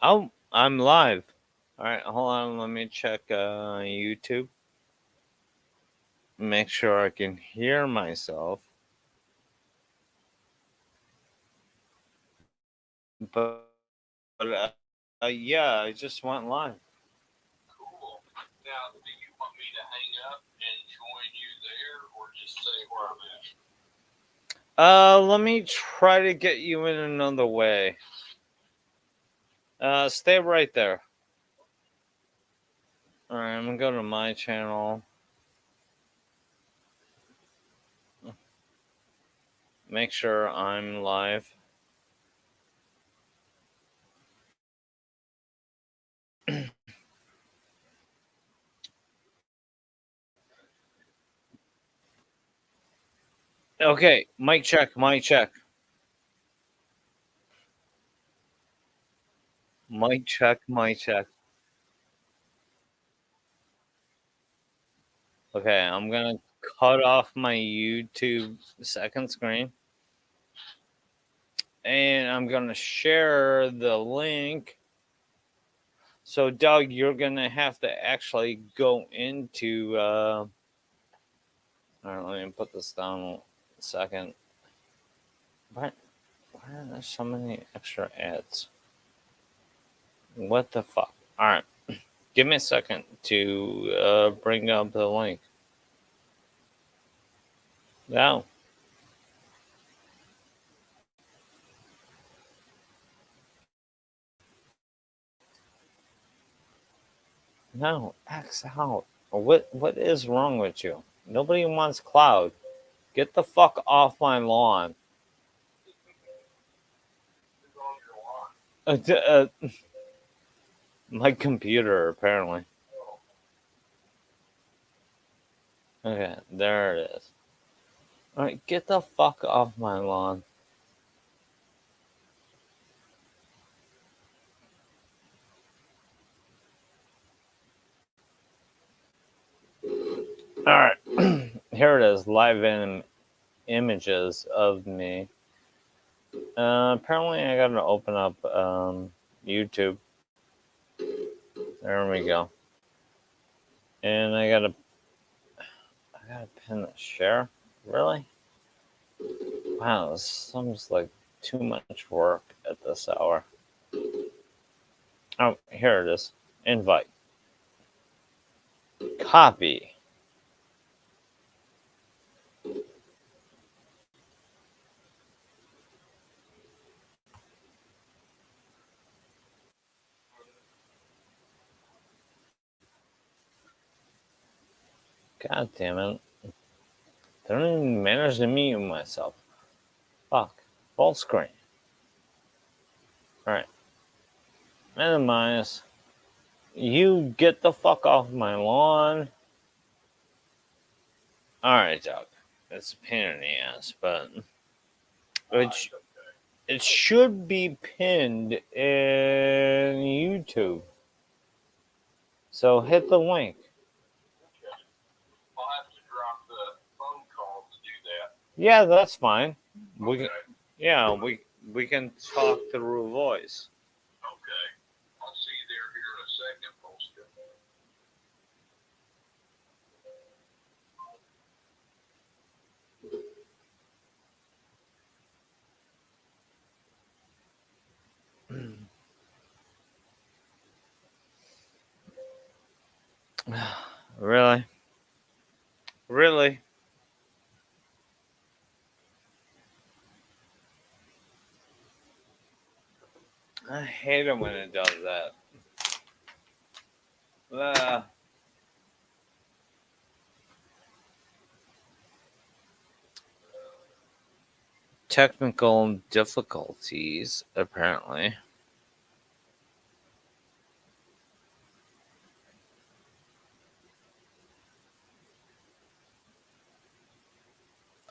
Oh, I'm live. All right, hold on. Let me check YouTube. Make sure I can hear myself. But yeah, I just went live. Cool. Now, do you want me to hang up and join you there, or just say where I'm at? Let me try to get you in another way. Stay right there. All right, I'm gonna go to my channel. Make sure I'm live. Okay, mic check, mic check, mic check, mic check. Okay, I'm gonna cut off my YouTube second screen. And I'm gonna share the link. So, Doug, you're gonna have to actually go into. All right, let me put this down a second. What? Why are there so many extra ads? What the fuck? All right, give me a second to bring up the link. No, no, X out. What is wrong with you? Nobody wants cloud. Get the fuck off my lawn. Who's on your line? My computer, apparently. Oh, Okay, there it is. Alright, get the fuck off my lawn. Alright, here it is, live images of me. Apparently, I gotta open up YouTube. There we go. And I gotta pin the share. Really? Wow, this seems like too much work at this hour. Oh, here it is. Invite. Copy. God damn it. I don't even manage to mute myself. Fuck. Full screen. Alright. Minimize. You get the fuck off my lawn. Alright, Doug. It's a pain in the ass, but it, sh- okay. it should be pinned in YouTube. So hit the link. Okay. I'll have to drop the phone call to do that. Yeah, that's fine. We can, Okay. yeah, we can talk through voice. Okay. I'll see you there here in a second, Polska. Really? Really? I hate it when it does that. Uh, Technical difficulties, apparently.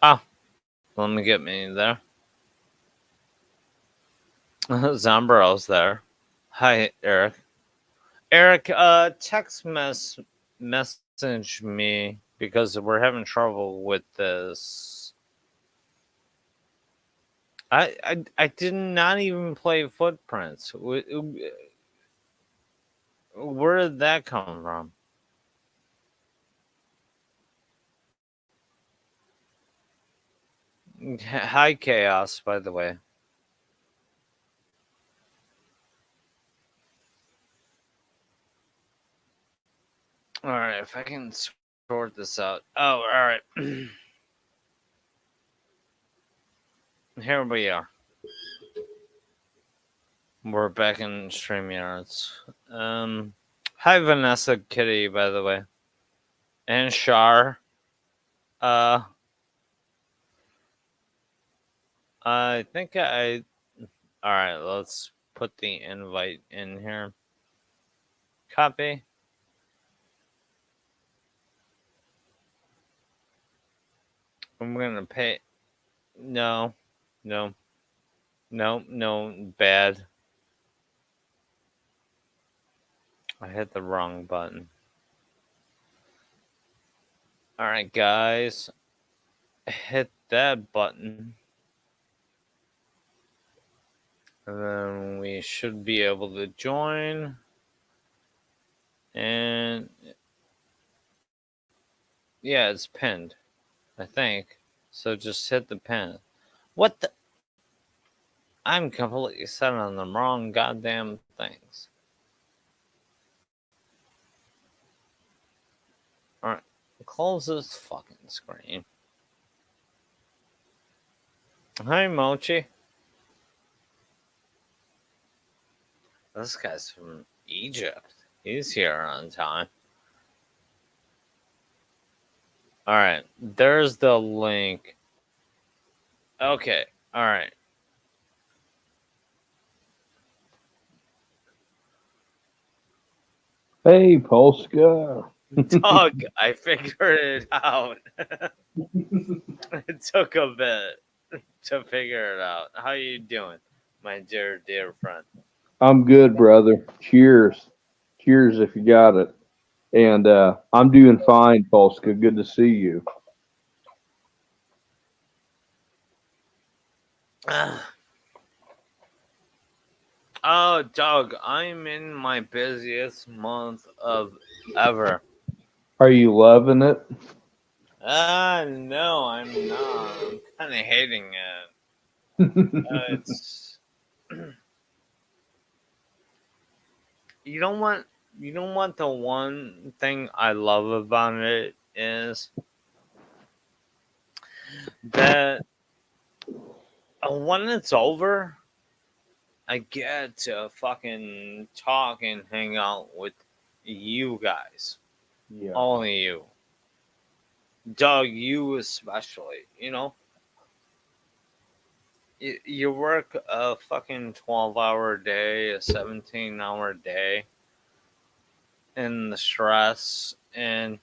Ah, let me get me there. Zambro's there. Hi, Eric. Eric, message me because we're having trouble with this. I did not even play Footprints. Where did that come from? Hi, Chaos, by the way. All right, if I can sort this out. Oh, all right. Here we are. We're back in StreamYards. Hi, Vanessa Kitty, by the way. And Shar. Uh, I think I. All right, let's put the invite in here. Copy. I'm gonna pay. No, no, no, bad. I hit the wrong button. All right, guys. Hit that button. And then we should be able to join. And yeah, it's pinned, I think. So just hit the pin. What the? I'm completely set on the wrong goddamn things. Alright, close this fucking screen. Hi, Mochi. This guy's from Egypt. He's here on time. Alright, there's the link. Okay, alright. Hey, Polska. Doug, I figured it out. It took a bit to figure it out. How you doing, my dear friend? I'm good, brother. Cheers. Cheers if you got it. And I'm doing fine, Polska. Good to see you. Oh, Doug, I'm in my busiest month of ever. Are you loving it? No, I'm not. I'm kind of hating it. It's you know what? You know what? The one thing I love about it is that when it's over, I get to fucking talk and hang out with you guys. Yeah. Only you. Doug, you especially, you know? You work a fucking 12-hour day, a 17-hour day, and the stress, and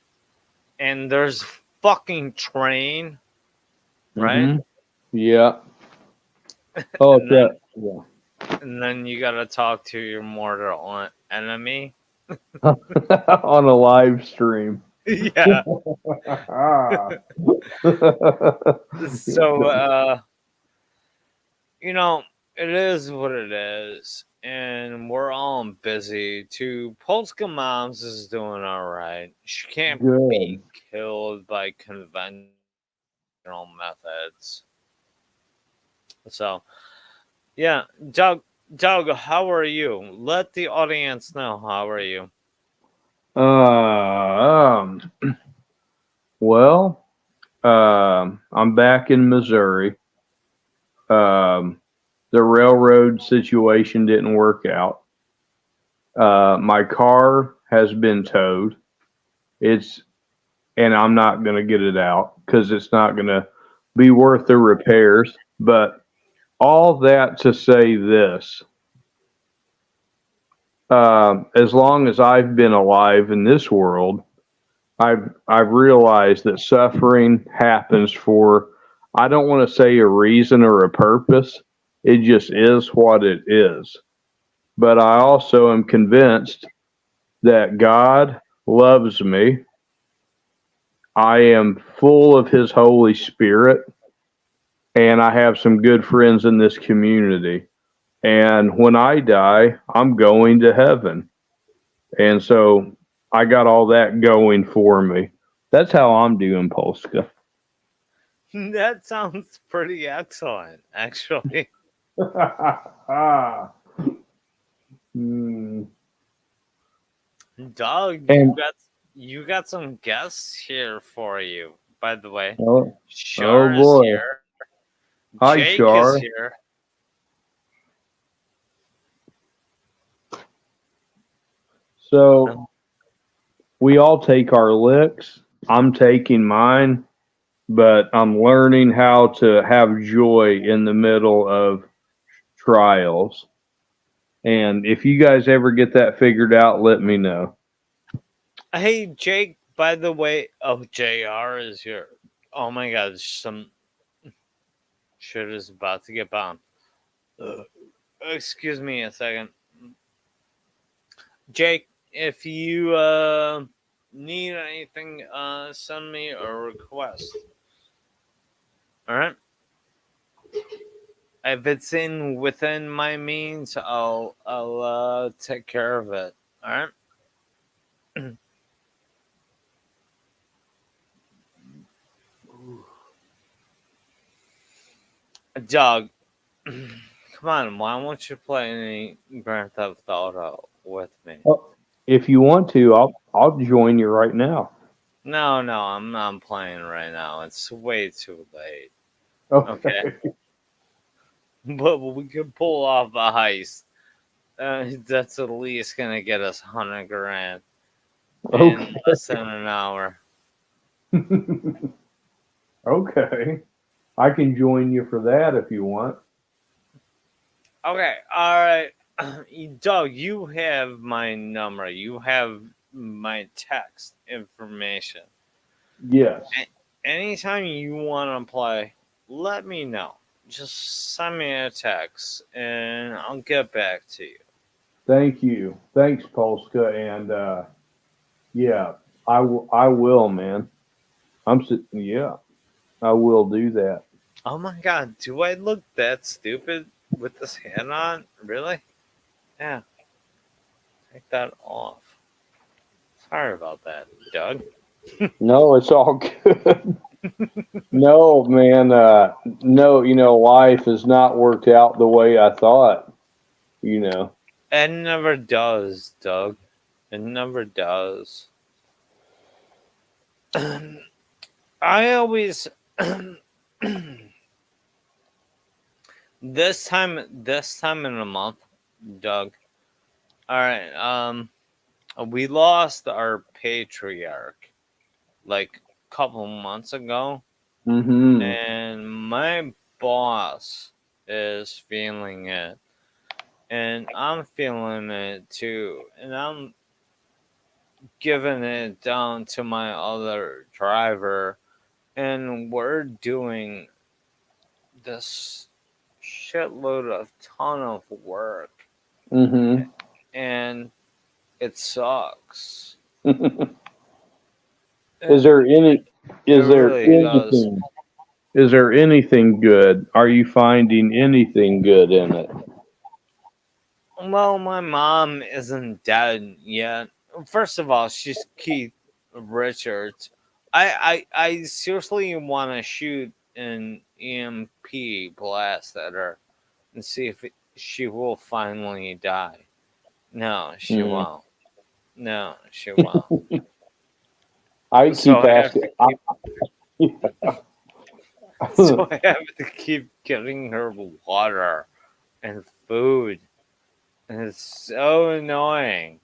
there's fucking train, right? Mhm. Yeah. Oh, And then, yeah. and then you gotta talk to your mortal enemy. On a live stream. Yeah. So, you know, it is what it is, and we're all busy too. Polska Moms is doing all right. She can't be Good. killed by conventional methods. So, yeah, Doug, how are you? Let the audience know how are you. Um, well, I'm back in Missouri. Um, the railroad situation didn't work out. My car has been towed. And I'm not going to get it out because it's not going to be worth the repairs. But all that to say this, as long as I've been alive in this world, I've realized that suffering happens for, I don't want to say a reason or a purpose. It just is what it is. But I also am convinced that God loves me. I am full of His Holy Spirit, and I have some good friends in this community. And when I die, I'm going to heaven. And so I got all that going for me. That's how I'm doing, Polska. That sounds pretty excellent, actually. Hmm. Dog, And you got some guests here for you, by the way. oh, oh Shar is boy. here. Hi, Jake is Char. here. So we all take our licks. I'm taking mine, but I'm learning how to have joy in the middle of trials. And if you guys ever get that figured out, let me know. Hey, Jake, by the way. Oh, JR is here. Oh my god, some shit is about to get bombed. Excuse me a second. Jake, if you need anything, send me a request. All right. If it's in within my means, I'll take care of it. All right. Doug, come on. Why won't you play any Grand Theft Auto with me? Oh, if you want to, I'll join you right now. No, I'm not playing right now. It's way too late. Okay. Okay, but we can pull off a heist. That's at least gonna get us 100 grand in Okay. less than an hour. Okay. I can join you for that if you want. Okay, all right, Doug. You have my number. You have my text information. Yes. Anytime you want to play, let me know. Just send me a text, and I'll get back to you. Thank you. Thanks, Polska. And yeah, I will, man. Yeah, I will do that. Oh my god, do I look that stupid with this hat on? Really? Yeah, take that off. Sorry about that, Doug. No, it's all good. No, man. No, life has not worked out the way I thought. You know. It never does, Doug. It never does. I always this time in a month, Doug. All right, we lost our patriarch like a couple months ago, Mm-hmm. and my boss is feeling it, and I'm feeling it too, and I'm giving it down to my other driver, and we're doing this shitload of ton of work, Mm-hmm. and it sucks. Is It, there any? it Is there really does. anything? Is there anything good? Are you finding anything good in it? Well, my mom isn't dead yet. First of all, she's Keith Richards. I seriously want to shoot an EMP blast at her and see if she will finally die. No, she Mm. won't. No, she won't. I So keep I have asking. to keep. So I have to keep getting her water and food, and it's so annoying.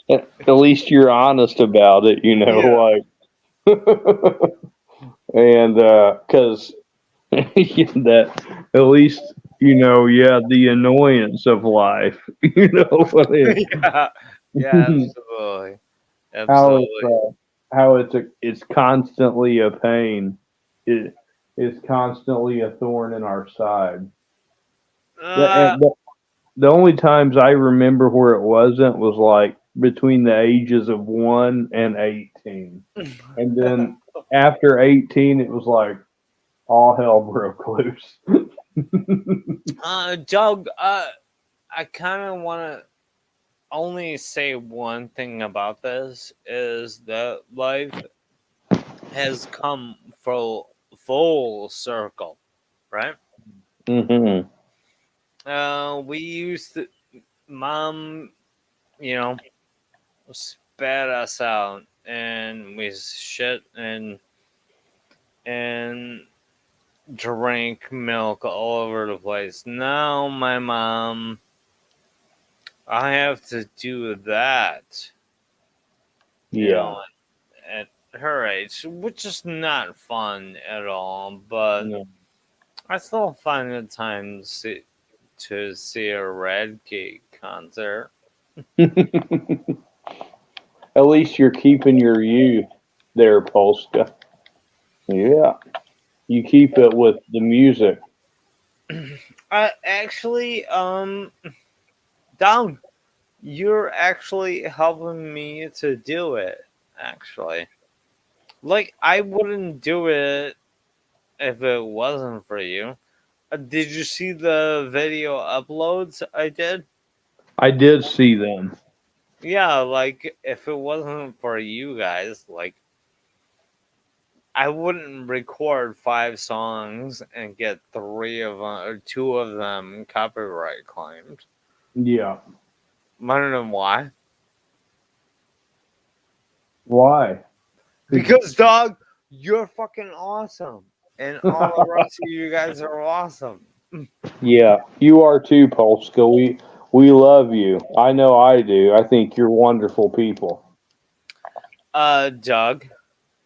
At least you're honest about it, Yeah. like, and because that at least yeah, the annoyance of life, what Yeah. Yeah, absolutely. how it's Absolutely. it's constantly a pain. It is constantly a thorn in our side. The, Uh, and the only times I remember where it wasn't was like between the ages of 1 and 18. And then after 18, it was like all hell broke loose. Doug, I kind of want to only say one thing about this is that life has come full circle, right? Mm-hmm. We used to, mom, you know, spat us out, and we shit and drank milk all over the place. Now my mom, I have to do that, you Yeah. know, at her age, which is not fun at all. But No. I still find the time to see a Red Gate concert. At least you're keeping your youth there, Polska. Yeah. You keep it with the music. Actually, Down, you're actually helping me to do it. Actually, like I wouldn't do it if it wasn't for you. Did you see the video uploads I did? I did see them. Yeah, like if it wasn't for you guys, like I wouldn't record 5 songs and get 3 of them or 2 of them copyright claimed. Yeah. I don't know why. Why? Because dog, you're fucking awesome, and all the rest of you guys are awesome. Yeah, you are too, Polska. We love you. I know I do. I think you're wonderful people. Doug,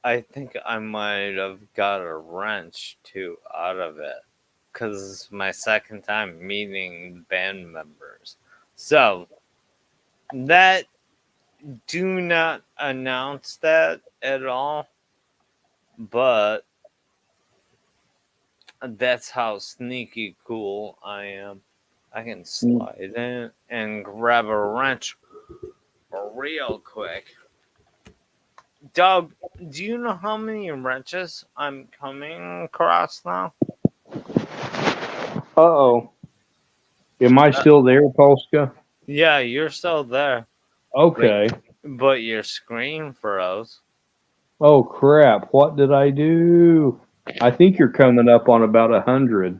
I think I might have got a wrench too out of it because it's my second time meeting band members. So that do not announce that at all, but that's how sneaky cool I am. I can slide in and grab a wrench real quick. Doug, do you know how many wrenches I'm coming across now? Uh-oh. Am I still there, Polska? Yeah, you're still there, but Okay. but your screen froze. Oh crap! What did I do? I think you're coming up on about 100.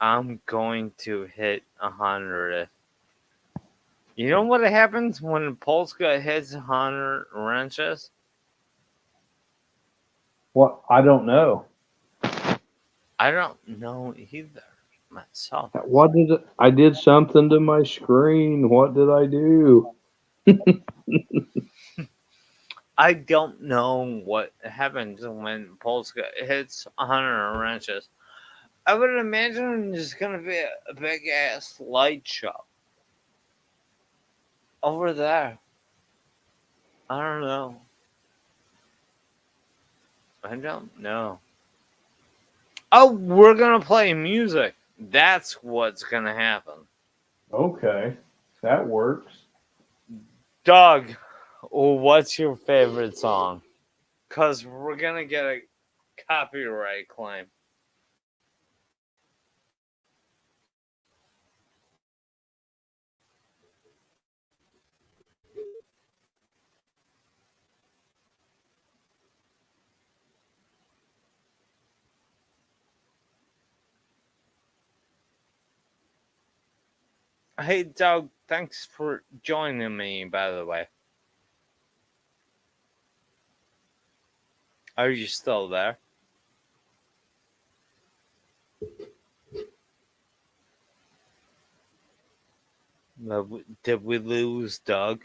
I'm going to hit 100. You know what happens when Polska hits 100 wrenches? What? I don't know. I don't know either myself. What did I did something to my screen? What did I do? I don't know what happens when Polska hits 100 wrenches. I would imagine it's gonna be a big ass light show over there. I don't know. I don't know. Oh, we're gonna play music. That's what's gonna happen. Okay, that works. Doug, what's your favorite song? Cause we're gonna get a copyright claim. Hey, Doug, thanks for joining me. By the way, are you still there? Did we lose Doug?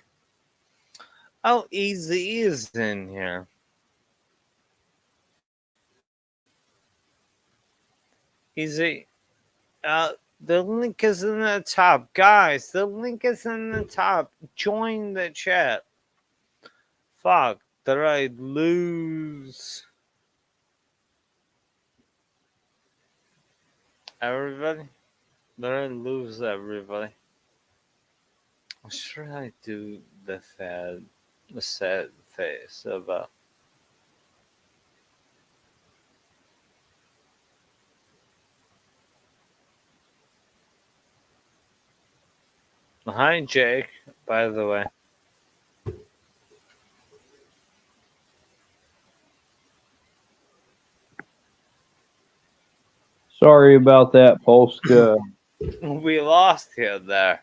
Oh, Easy is in here. Easy. The link is in the top, guys. The link is in the top. Join the chat. Fuck, did I lose everybody? Did I lose everybody? Or should I do the sad face about? Hi, Jake, by the way. Sorry about that, Polska. We lost you there.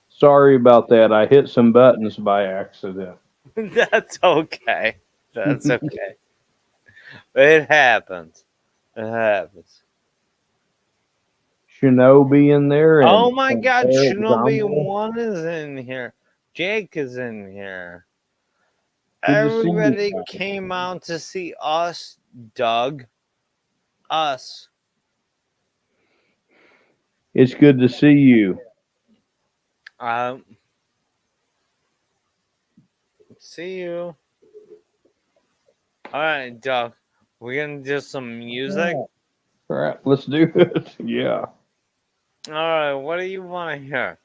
Sorry about that. I hit some buttons by accident. That's okay. That's okay. It happens. It happens. Shinobi in there Oh and, my and god, Eric Shinobi Zombie. 1 is in here. Jake is in here. Good to see you Everybody guys. came out to see us, Doug. Us. It's good to see you. Um, see you. Alright, Doug. We're gonna do some music. All right, let's do it. Yeah. Alright, what do you want to hear?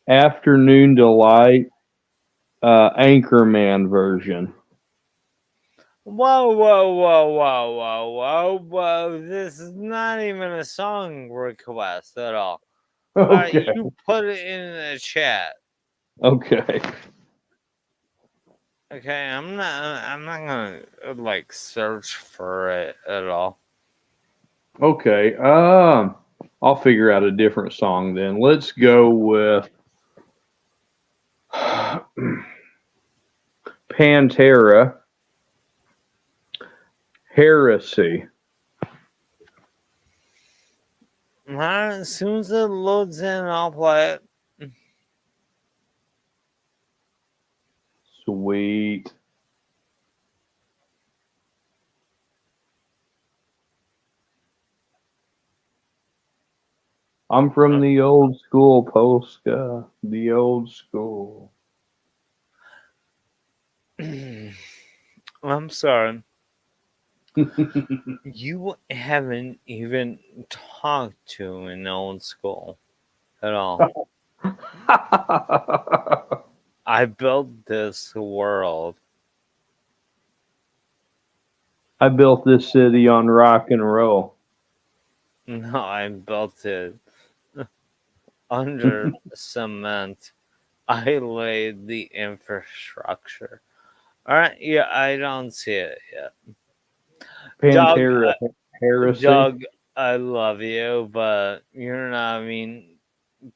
Afternoon Delight, Anchorman version. Whoa, whoa, whoa, whoa, whoa, whoa, whoa. This is not even a song request at all. Alright, Okay. you put it in the chat. Okay. Okay, I'm not gonna like search for it at all. Okay. I'll figure out a different song then. Let's go with Pantera, Heresy. Alright, as soon as it loads in, I'll play it. Sweet. I'm from the old school, Polska. The old school. I'm sorry. You haven't even talked to an old school at all. I built this world. I built this city on rock and roll. No, I built it under cement. I laid the infrastructure. All right, yeah, I don't see it yet. Doug, Pantera, Heresy. Doug, I love you, but you're not even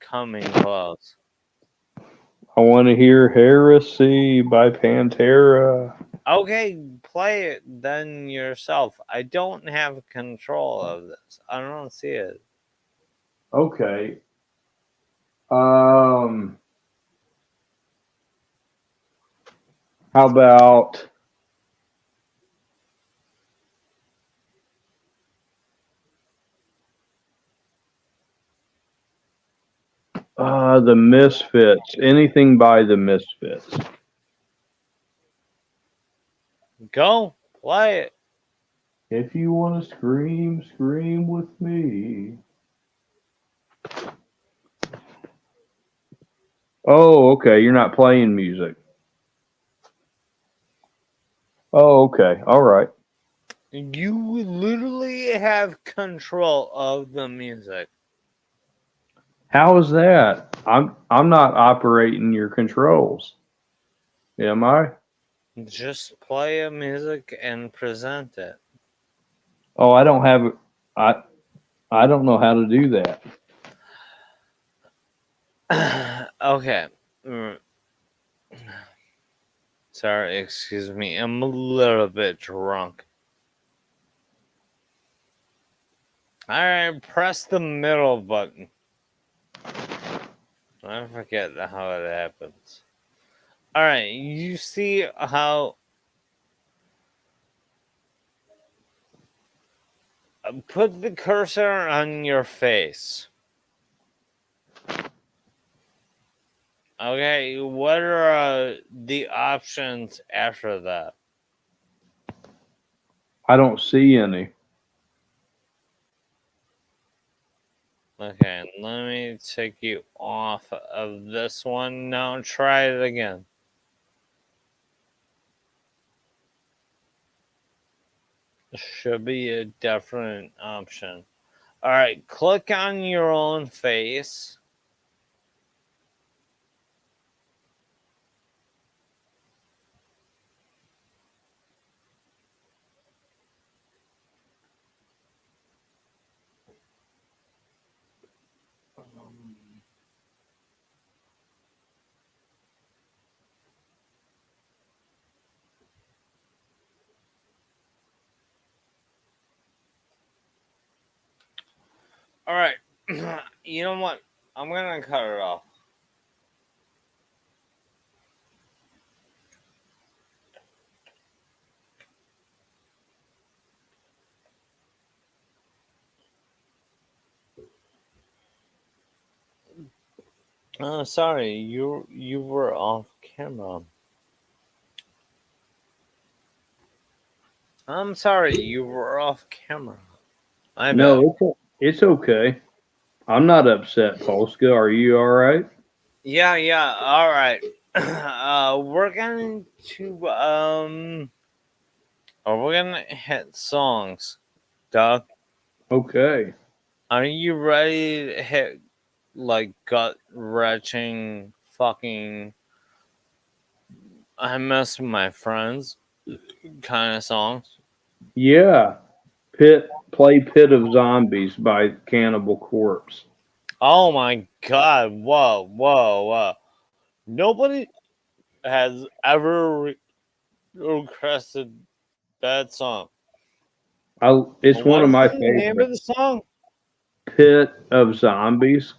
coming close. I want to hear Heresy by Pantera. Okay, play it then yourself. I don't have control of this. I don't see it. Okay. Um, how about the Misfits? Anything by the Misfits? Go play it. If you want to scream, scream with me. Oh, okay. You're not playing music. Oh, okay. All right. You literally have control of the music. How is that? I'm not operating your controls. Am I? Just play a music and present it. Oh, I don't have I I don't know how to do that. Okay. Sorry, excuse me. I'm a little bit drunk. Alright, press the middle button. I forget how it happens. Alright, you see how. Put the cursor on your face. Okay, what are the options after that? I don't see any. Okay, let me take you off of this one. Now try it again. should be a different option. All right, click on your own face. All right, you know what? I'm gonna cut it off. Sorry, you were off camera. I'm sorry, you were off camera. I bet. No, it's okay. I'm not upset, Polska. Are you all right? Yeah, yeah. All right. We're going to we're gonna hit songs. Doug, Okay. are you ready to hit like gut wrenching fucking I miss my friends kind of songs? Yeah. Play Pit of Zombies by Cannibal Corpse. Oh my god! Whoa, whoa, whoa! Nobody has ever requested that song. It's one What of is my the name of favorites. the song? Pit of Zombies.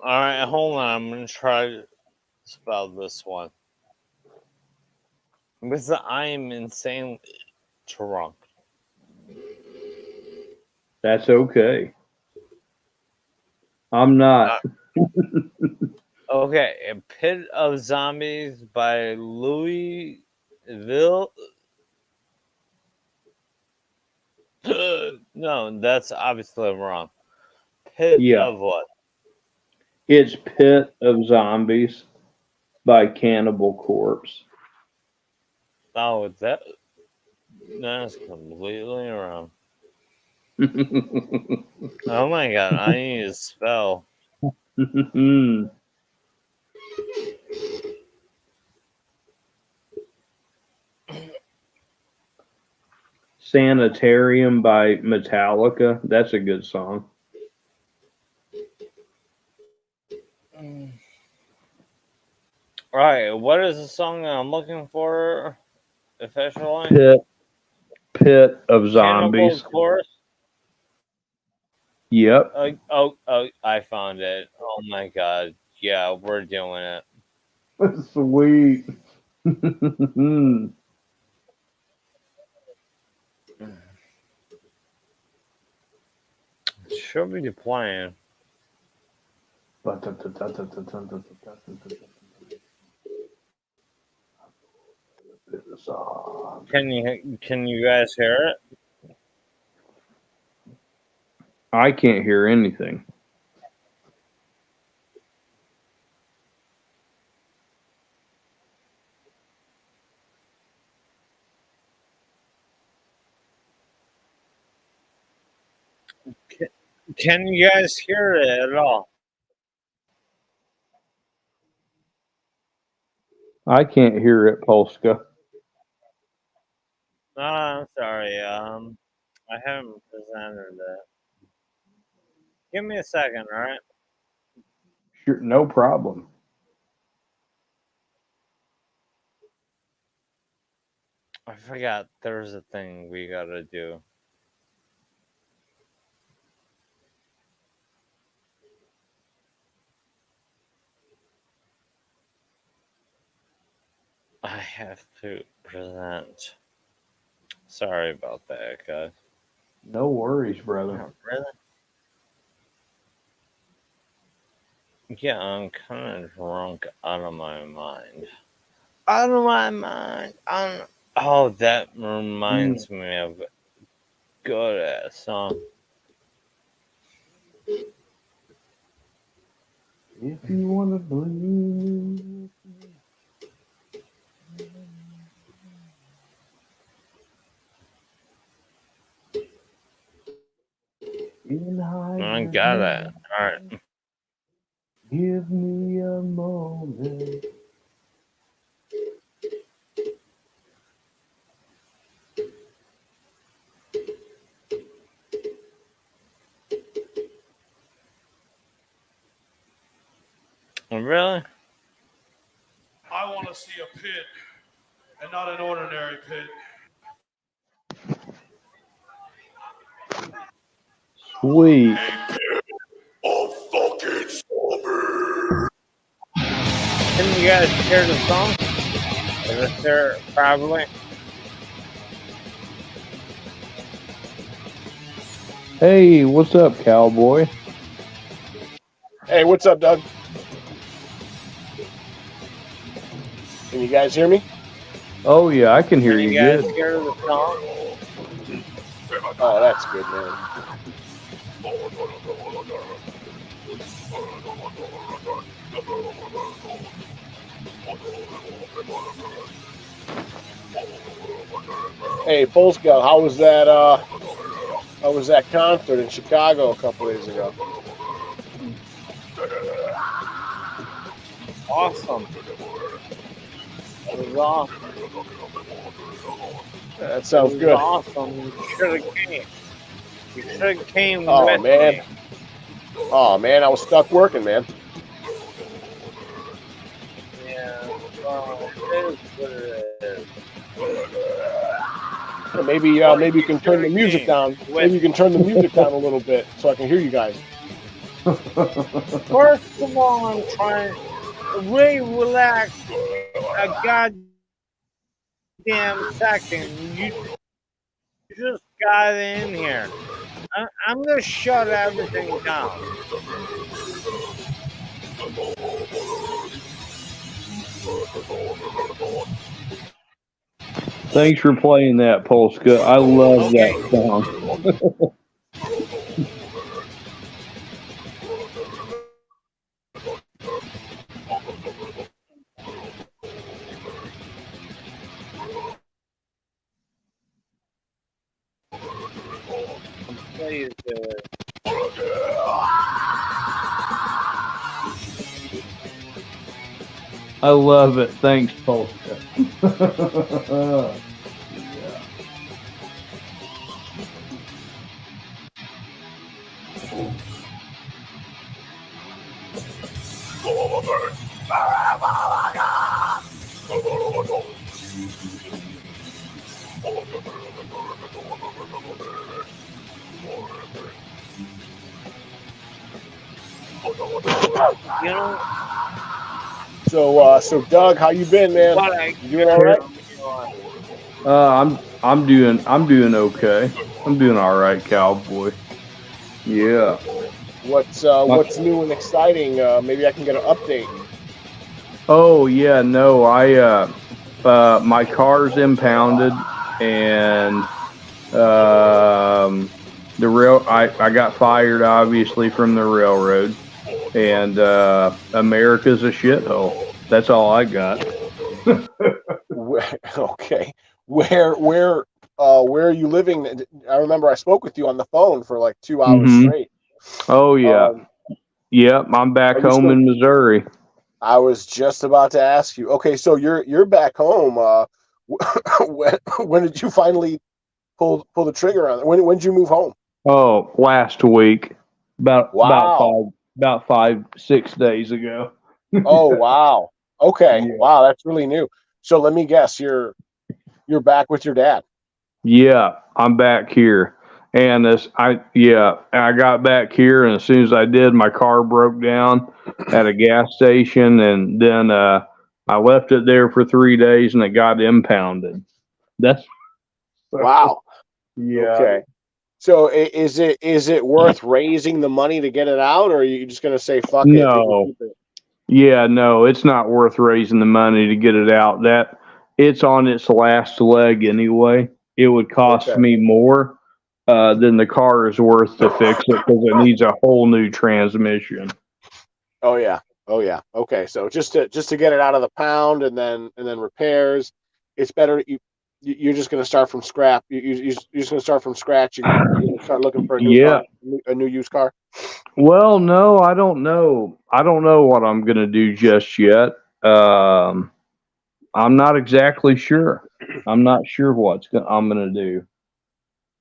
All right, hold on. I'm gonna try to spell this one because I am insanely drunk. That's okay. I'm Uh, not. okay, A Pit of Zombies by Louisville. No, that's obviously wrong. Pit Yeah. of what? It's Pit of Zombies by Cannibal Corpse. Oh, that's completely wrong. Oh my god, I need to spell. Sanitarium by Metallica. That's a good song. All right, what is the song that I'm looking for officially? Pit of Cannibal Zombies. Chorus. Yep. Oh, I found it. Oh my god. Yeah, we're doing it. Sweet. Should be playing. Can you guys hear it? I can't hear anything. Can you guys hear it at all? I can't hear it, Polska. No, I'm sorry. I haven't presented it. Give me a second, all right? Sure, no problem. I forgot there's a thing we gotta do. I have to present. Sorry about that, guys. No worries, brother. Oh, really? Yeah, I'm kind of drunk out of my mind. Out of my mind. Oh, that reminds me of a good ass song. If you want to believe. I got it. All right. Give me a moment. Really? I want to see a pit, and not an ordinary pit. Sweet. Oh, fucking zombie! Can you guys hear the song? Is it there? Probably. Hey, what's up, cowboy? Hey, what's up, Doug? Can you guys hear me? Oh yeah, I can hear Can you you guys good. hear the song? Oh, that's good, man. Hey, Polska, how was that concert in Chicago a couple days ago? Awesome. It was awesome. That sounds It was good. awesome. You should have came. You should have came Oh, with man. me. Oh man, I was stuck working, man. Yeah. Well, it is what it is. Maybe you can turn the music down. Maybe you can turn the music down a little bit so I can hear you guys. First of all, I'm trying to relax a goddamn second. You just got in here. I'm gonna shut everything down. Thanks for playing that, Polska. I love that song. Please do it. I love it. Thanks, Polska. You know So Doug, how you been, man? what? You doing all right? I'm doing okay. I'm doing all right, cowboy. Yeah. What's new and exciting? Maybe I can get an update. Oh yeah, no, my car's impounded, and I got fired obviously from the railroad, and America's a shithole. That's all I got. Okay, where are you living? I remember I spoke with you on the phone for like 2 hours Mhm. straight. Oh yeah, yep. I'm back are you home still- in Missouri. I was just about to ask you. Okay, so you're back home. When did you finally pull the trigger on it? When did you move home? Oh, last week, Wow. about 5-6 days ago. Oh wow. Okay. Yeah. Wow, that's really new. So let me guess, you're back with your dad. Yeah, I'm back here. And I got back here, and as soon as I did, my car broke down at a gas station, and then I left it there for 3 days, and it got impounded. That's Wow. yeah. Okay. So is it worth raising the money to get it out, or are you just gonna say fuck it? No. Keep it? Yeah, no, it's not worth raising the money to get it out. That it's on its last leg anyway. It would cost Okay. me more than the car is worth to fix it because it needs a whole new transmission. Oh yeah. Okay. So just to get it out of the pound and then repairs, it's better. you're just gonna start from scrap. You're just gonna start from scratch. You're gonna start looking for a new Yeah. car, a new used car. Well, no, I don't know. I don't know what I'm going to do just yet. I'm not exactly sure. I'm not sure I'm going to do.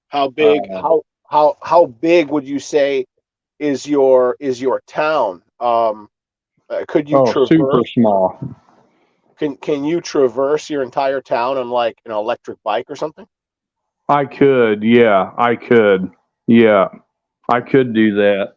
How big? How big would you say is your town? Could you Super traverse? small. Can you traverse your entire town on like an electric bike or something? I could. Yeah, I could. Yeah, I could do that.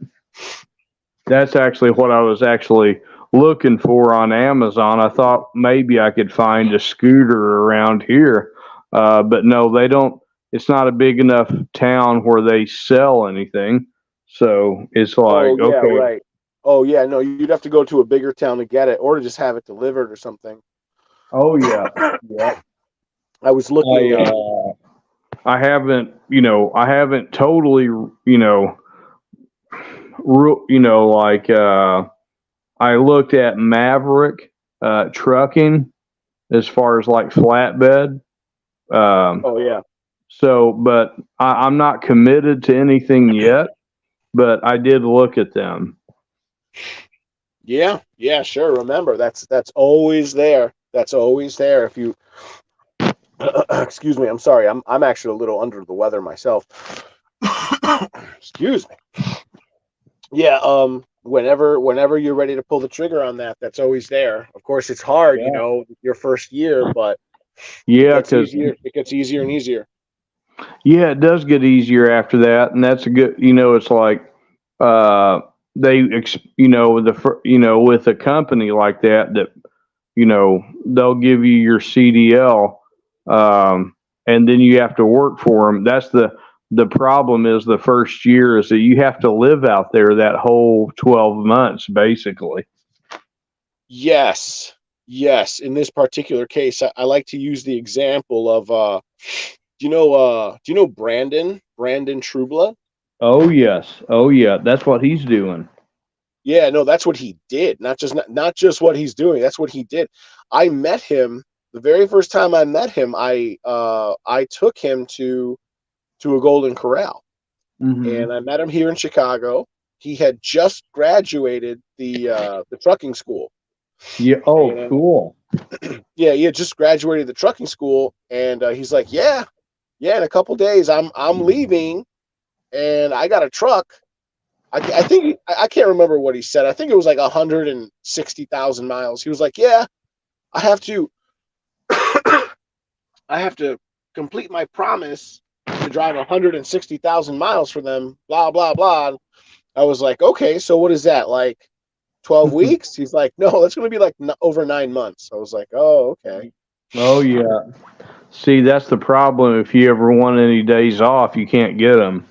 That's actually what I was actually looking for on Amazon. I thought maybe I could find a scooter around here, but no, they don't. It's not a big enough town where they sell anything. So it's like, Oh yeah, okay, right. Oh yeah, no, you'd have to go to a bigger town to get it, or to just have it delivered or something. oh yeah, yeah. I was looking. I haven't, I haven't totally, like I looked at Maverick trucking as far as like flatbed. Oh yeah. So, but I'm not committed to anything yet, but I did look at them. Yeah, yeah, sure. Remember, that's always there. That's always there. If you excuse me, I'm sorry. I'm actually a little under the weather myself. Excuse me. Yeah, whenever you're ready to pull the trigger on that, that's always there. Of course, it's hard, Yeah. your first year, but Yeah, because it gets easier and easier. yeah, it does get easier after that, and that's a good. It's like with a company like that they'll give you your CDL, and then you have to work for them. That's the problem is the first year is that you have to live out there that whole 12 months basically. Yes, yes. In this particular case, I like to use the example of do you know Brandon Trueblood? Oh yes, oh yeah, that's what he's doing. Yeah, no, that's what he did. Not just what he's doing. That's what he did. I met him the very first time I met him. I took him to a Golden Corral, and I met him here in Chicago. He had just graduated the trucking school. Yeah. Oh, And, cool. yeah, he had just graduated the trucking school, and he's like, yeah, in a couple days I'm leaving, and I got a truck. I think I can't remember what he said. I think it was like 160,000 miles. He was like, "Yeah, I have to, I have to complete my promise to drive 160,000 miles for them." Blah blah blah. I was like, "Okay, so what is that like? 12 weeks?" He's like, "No, that's going to be like over 9 months." I was like, "Oh, okay." Oh yeah. See, that's the problem. If you ever want any days off, you can't get them.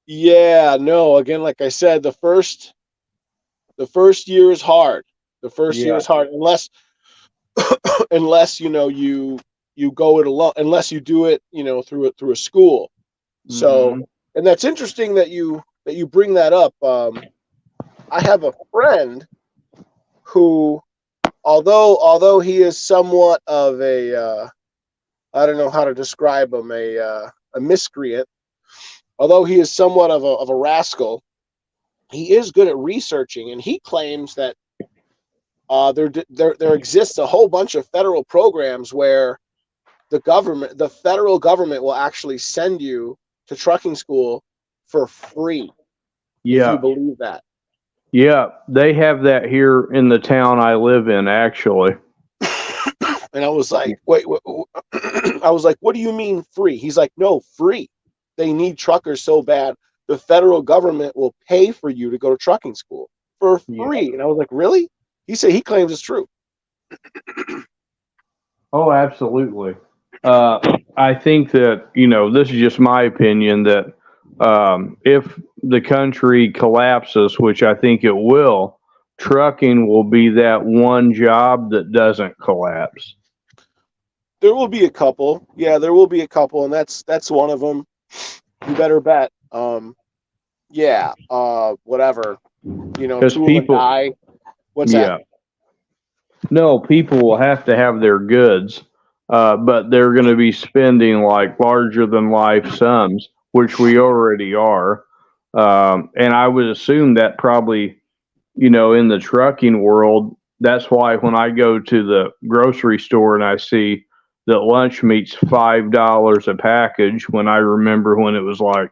Yeah, no. Again, like I said, the first year is hard. The first year Yeah. is hard unless you go it alone, unless you do it through a school. So, and that's interesting that you bring that up. I have a friend who, although he is somewhat of a I don't know how to describe him, a miscreant. Although he is somewhat of a rascal, he is good at researching, and he claims that there exists a whole bunch of federal programs where the federal government will actually send you to trucking school for free. If Yeah. you believe that. Yeah, they have that here in the town I live in, actually. And I was like, wait, I was like, what do you mean free? He's like, no, free. They need truckers so bad. The federal government will pay for you to go to trucking school for free. Yeah. And I was like, really? He said he claims it's true. Oh, absolutely. I think that, this is just my opinion that if the country collapses, which I think it will, trucking will be that one job that doesn't collapse. There will be a couple. Yeah, there will be a couple, and that's one of them. You better bet. Yeah, whatever. Because two people, of them die. What's yeah. that? No, people will have to have their goods. but they're going to be spending like larger than life sums, which we already are. And I would assume that probably, in the trucking world, that's why when I go to the grocery store and I see that lunch meat's $5 a package, when I remember when it was like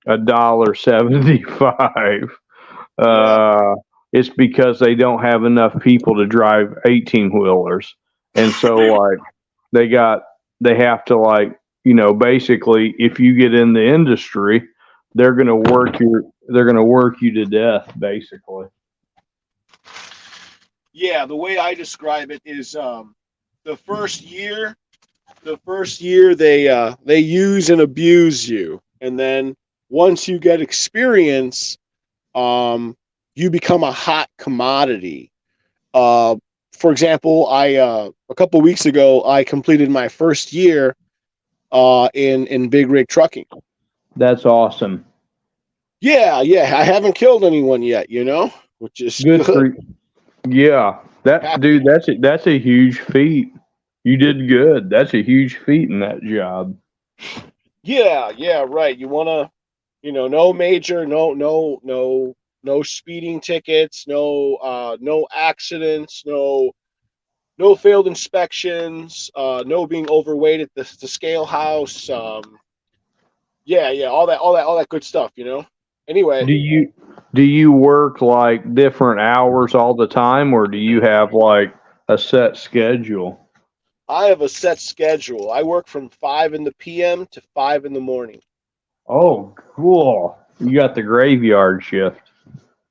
$1.75. It's because they don't have enough people to drive 18 wheelers, and so like they have to like basically if you get in the industry, they're gonna work you to death basically. Yeah, the way I describe it is the first year they use and abuse you, and then once you get experience, you become a hot commodity. For example, I a couple weeks ago I completed my first year in big rig trucking. That's awesome. Yeah, I haven't killed anyone yet, which is Good for good. yeah. Dude, that's a huge feat. You did good. That's a huge feat in that job. Yeah, right. You want to, no major, no speeding tickets, no accidents, no failed inspections, no being overweight at the scale house. Yeah, all that good stuff. Anyway, Do you work like different hours all the time, or do you have like a set schedule? I have a set schedule. I work from 5 in the p.m. to 5 in the morning. Oh, cool. You got the graveyard shift.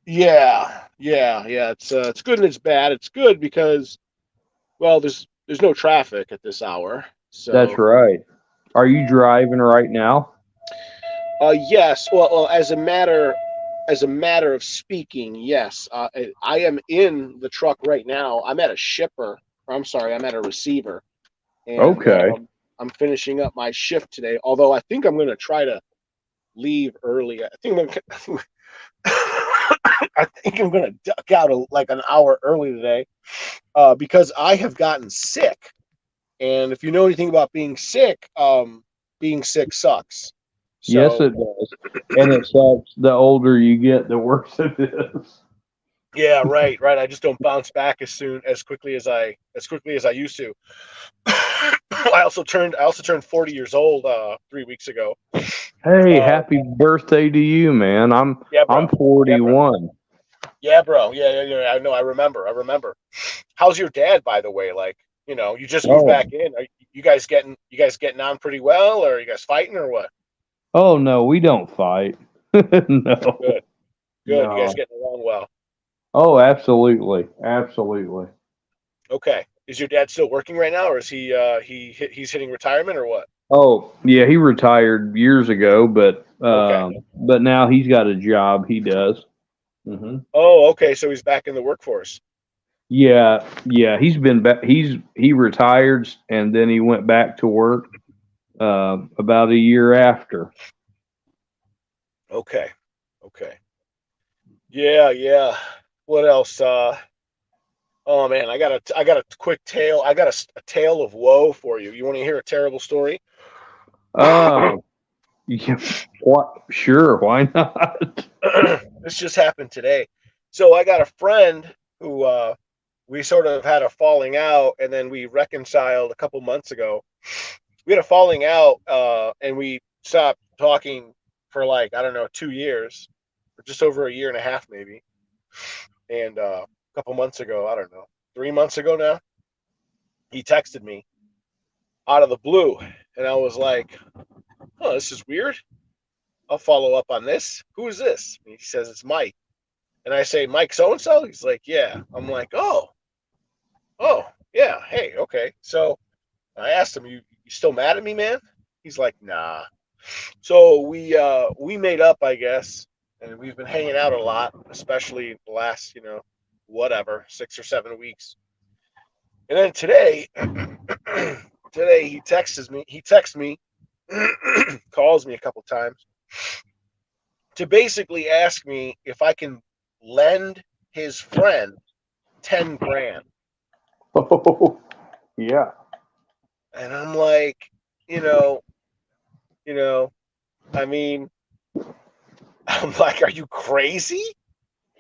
Yeah. It's good and it's bad. It's good because, well, there's no traffic at this hour. That's So, right. Are you driving right now? yes. Well, as a matter of speaking, yes. I am in the truck right now. I'm at a shipper. I'm sorry, I'm at a receiver, and Okay. I'm finishing up my shift today. Although I think I'm going to try to leave early. I think I'm going to duck out like an hour early today, because I have gotten sick. And if you know anything about being sick sucks. Yes, So it does. And it sucks. The older you get, the worse it is. yeah, right. I just don't bounce back as quickly as I used to. I also turned 40 years old 3 weeks ago. Hey, Uh, happy birthday to you, man. I'm yeah, bro. I'm 41. Yeah, bro. Yeah. I know. I remember. How's your dad, by the way? Like, you just moved Oh, back in. Are you guys getting on pretty well, or are you guys fighting, or what? oh no, we don't fight. No, Good. Good. You guys no. getting along well. Oh, absolutely, absolutely. Okay. Is your dad still working right now, or is he's hitting retirement, or what? Oh, yeah, he retired years ago, Okay. but now he's got a job. He does. Oh, okay. So he's back in the workforce. Yeah. He's been back. He retired and then he went back to work about a year after. Okay. Okay. Yeah. What else? Oh man, I got a quick tale. I got a tale of woe for you. You want to hear a terrible story? Uh, yeah, what? Sure, why not? This just happened today. So I got a friend who we sort of had a falling out, and then we reconciled a couple months ago. We had a falling out, and we stopped talking for like, I don't know, 2 years, or just over a year and a half maybe. And a couple months ago, I don't know, 3 months ago now, he texted me out of the blue, and I was like, "Oh, this is weird. I'll follow up on this. Who is this?" And he says it's Mike, and I say, "Mike so and so." He's like, "Yeah." I'm like, "Oh, yeah. Hey, okay." So I asked him, "You still mad at me, man?" He's like, "Nah." So we made up, I guess, and we've been hanging out a lot, especially the last, whatever, 6 or 7 weeks. And then today, today he texts me. Calls me a couple times to basically ask me if I can lend his friend 10 grand. Oh, yeah. And I'm like, you know, I mean, I'm like, are you crazy?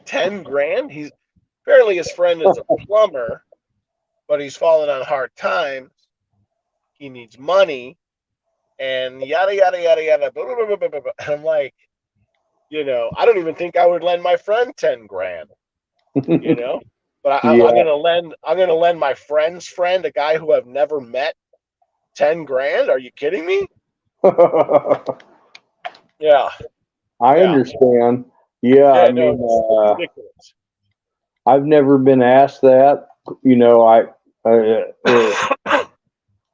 10 grand? He's apparently his friend is a plumber, but he's fallen on hard times. He needs money and yada, yada, yada, yada. Blah, blah, blah, blah, blah, blah. And I'm like, I don't even think I would lend my friend 10 grand, but I'm Yeah. going to lend my friend's friend, a guy who I've never met, 10 grand. Are you kidding me? Yeah. I Yeah. understand. Yeah, Yeah, I no, mean, it's ridiculous. I've never been asked that.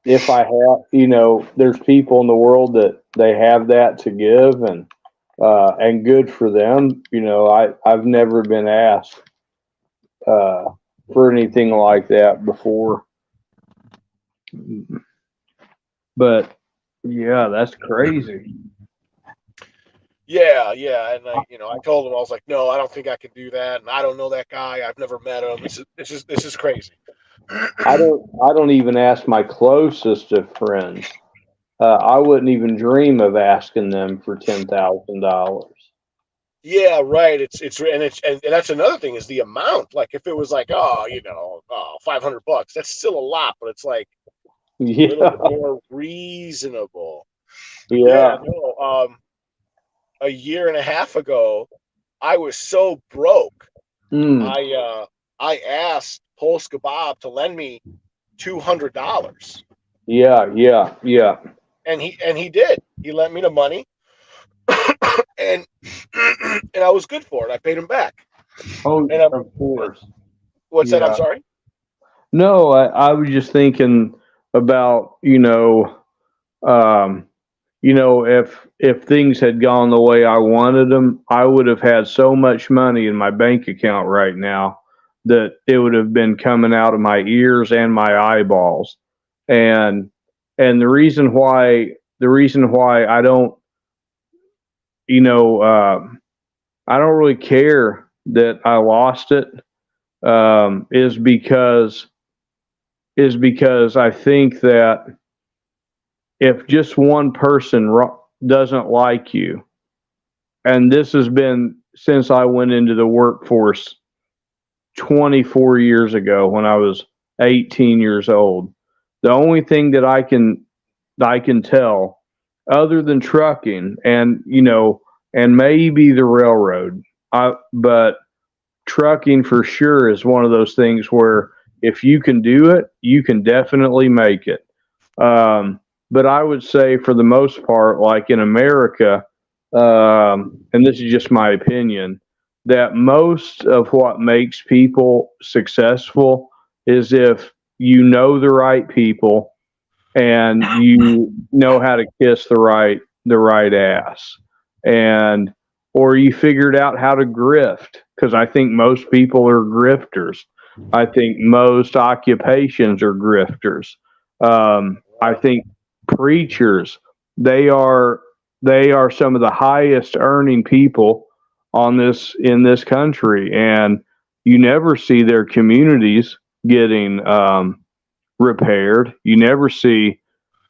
If I have, there's people in the world that they have that to give, and good for them. I've never been asked for anything like that before. But yeah, that's crazy. Yeah, and I told him, I was like, no, I don't think I can do that, and I don't know that guy. I've never met him. This is crazy. I don't even ask my closest of friends. I wouldn't even dream of asking them for $10,000. Yeah, right. And that's another thing is the amount. Like if it was like, $500, that's still a lot, but it's like a little Yeah, bit more reasonable. yeah. No, a year and a half ago, I was so broke. Mm, I asked Polska Bob to lend me $200, yeah. and he did. He lent me the money, and I was good for it. I paid him back. Oh, And of course. what's that? I'm Yeah. sorry. No, I was just thinking about, if things had gone the way I wanted them, I would have had so much money in my bank account right now that it would have been coming out of my ears and my eyeballs. And the reason why you know, uh, I don't really care that I lost it, is because I think that if just one person doesn't like you, and this has been since I went into the workforce 24 years ago when I was 18 years old, the only thing that I can tell, other than trucking and maybe the railroad, but trucking for sure is one of those things where if you can do it, you can definitely make it. But I would say for the most part, like in America, and this is just my opinion, that most of what makes people successful is if you know the right people and you know how to kiss the right ass, and or you figured out how to grift, because I think most people are grifters. I think most occupations are grifters. I think preachers, they are they are some of the highest earning people in this country, and you never see their communities getting repaired. You never see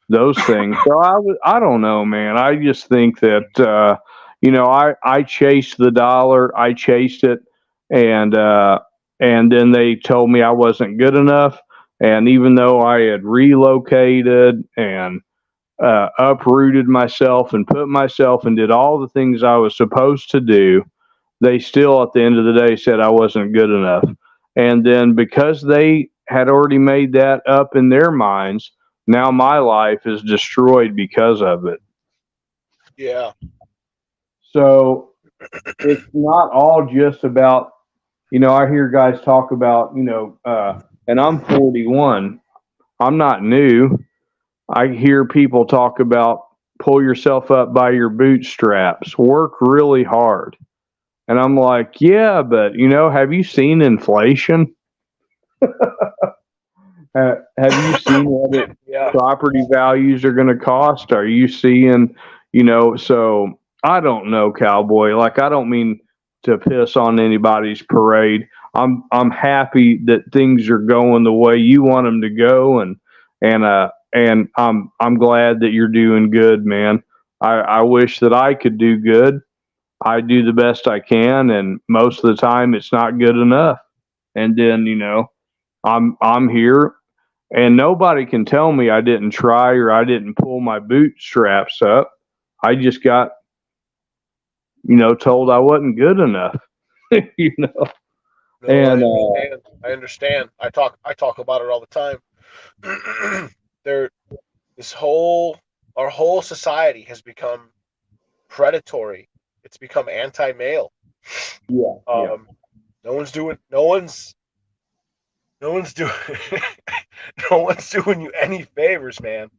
those things. So I don't know, man. I just think that I chased the dollar. I chased it, and then they told me I wasn't good enough. And even though I had relocated and uprooted myself and put myself and did all the things I was supposed to do, they still at the end of the day said I wasn't good enough. And then because they had already made that up in their minds, now my life is destroyed because of it. Yeah. So it's not all just about, I hear guys talk about, and I'm 41. I'm not new. I hear people talk about pull yourself up by your bootstraps, work really hard. And I'm like, yeah, but have you seen inflation? Have you seen what Yeah. property values are going to cost? Are you seeing, so I don't know, cowboy. Like, I don't mean to piss on anybody's parade. I'm happy that things are going the way you want them to go, and and I'm glad that you're doing good, man. I wish that I could do good. I do the best I can, and most of the time it's not good enough. And then, I'm here, and nobody can tell me I didn't try or I didn't pull my bootstraps up. I just got, told I wasn't good enough. you know. No, And I understand. I talk about it all the time. There, our whole society has become predatory. It's become anti-male. yeah, No one's doing no one's doing no one's doing you any favors, man.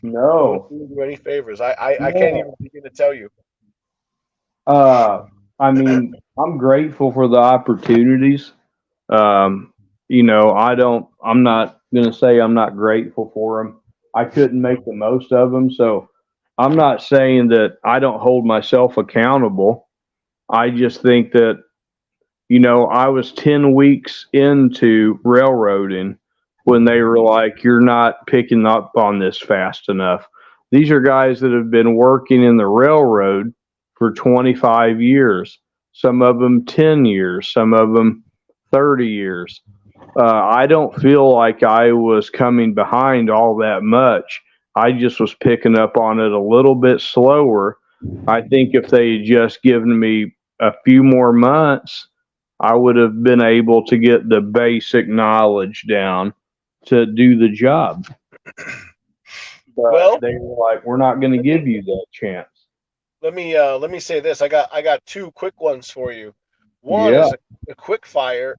No one's no. doing you any favors. I can't even begin to tell you. I mean, I'm grateful for the opportunities. I'm not going to say I'm not grateful for them. I couldn't make the most of them. So I'm not saying that I don't hold myself accountable. I just think that, I was 10 weeks into railroading when they were like, you're not picking up on this fast enough. These are guys that have been working in the railroad for 25 years, some of them 10 years, some of them 30 years. I don't feel like I was coming behind all that much. I just was picking up on it a little bit slower. I think if they had just given me a few more months, I would have been able to get the basic knowledge down to do the job. But Well, they were like, "We're not going to give you that chance." let me say this. I got two quick ones for you. One Yeah. is a quick fire.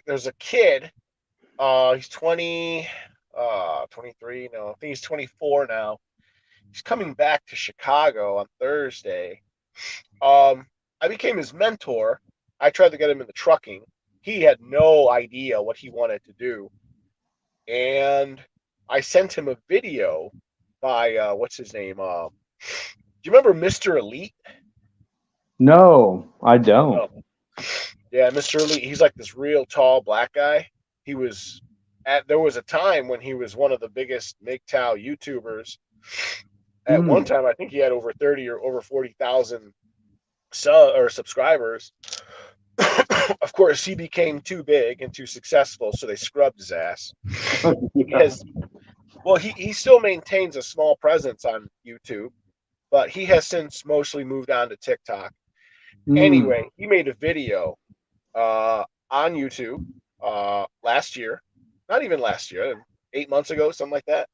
There's a kid. He's 23. No, I think he's 24 now. He's coming back to Chicago on Thursday. I became his mentor. I tried to get him into trucking. He had no idea what he wanted to do, and I sent him a video by what's his name? Do you remember Mr. Elite? No, I don't. No. Yeah, Mr. Elite. He's like this real tall black guy. There was a time when he was one of the biggest MGTOW YouTubers. At one time, I think he had over 30 or over 40,000 subscribers. Of course, he became too big and too successful, so they scrubbed his ass. He still maintains a small presence on YouTube, but he has since mostly moved on to TikTok. Anyway, he made a video on YouTube last year, not even last year, 8 months ago, something like that.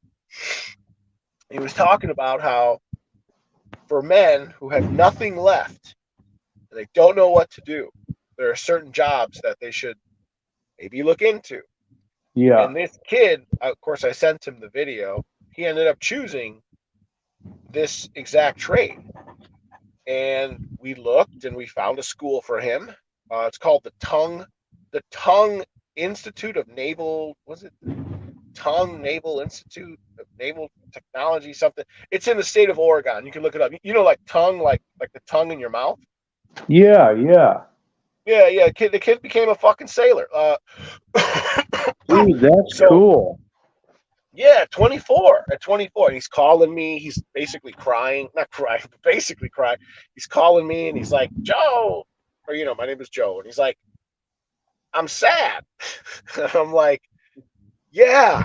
He was talking about how for men who have nothing left and they don't know what to do, there are certain jobs that they should maybe look into. Yeah. And this kid, of course, I sent him the video. He ended up choosing this exact trade. And we looked and we found a school for him. It's called the Tongue Institute of Naval, Tongue Naval Institute of Naval Technology, something. It's in the state of Oregon. You can look it up. Like tongue, like the tongue in your mouth. Yeah. Yeah. The kid became a fucking sailor. Dude, that's cool. Yeah, 24. At 24, and he's calling me. He's basically crying, not crying, but basically crying. He's calling me, and he's like, Joe, or my name is Joe, and he's like, I'm sad. I'm like, yeah,